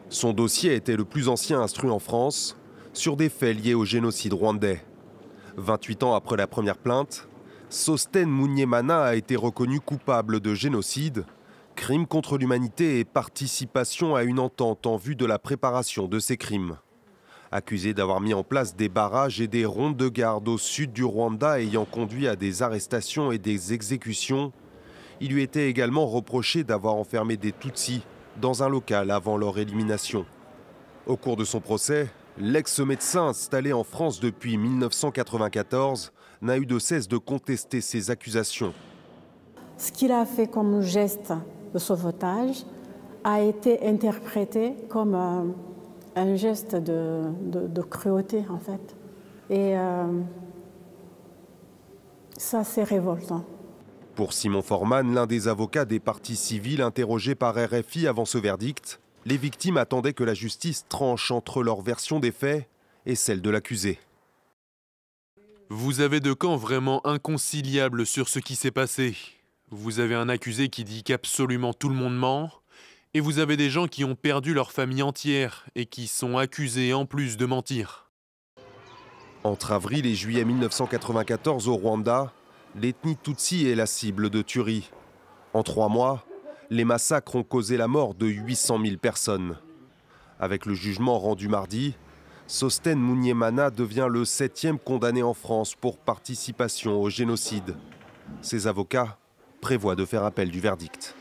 Son dossier était le plus ancien instruit en France sur des faits liés au génocide rwandais. 28 ans après la première plainte, Sosthène Munyemana a été reconnu coupable de génocide, crime contre l'humanité et participation à une entente en vue de la préparation de ces crimes. Accusé d'avoir mis en place des barrages et des rondes de garde au sud du Rwanda ayant conduit à des arrestations et des exécutions, il lui était également reproché d'avoir enfermé des Tutsis dans un local avant leur élimination. Au cours de son procès, l'ex-médecin installé en France depuis 1994 n'a eu de cesse de contester ces accusations. Ce qu'il a fait comme geste de sauvetage a été interprété comme un geste de cruauté, en fait. Et ça, c'est révoltant. Pour Simon Forman, l'un des avocats des parties civiles interrogés par RFI avant ce verdict, les victimes attendaient que la justice tranche entre leur version des faits et celle de l'accusé. Vous avez deux camps vraiment inconciliables sur ce qui s'est passé. Vous avez un accusé qui dit qu'absolument tout le monde ment, et vous avez des gens qui ont perdu leur famille entière et qui sont accusés en plus de mentir. Entre avril et juillet 1994 au Rwanda, l'ethnie Tutsi est la cible de tueries. En 3 mois, les massacres ont causé la mort de 800 000 personnes. Avec le jugement rendu mardi, Sosthène Munyemana devient le 7e condamné en France pour participation au génocide. Ses avocats prévoient de faire appel du verdict.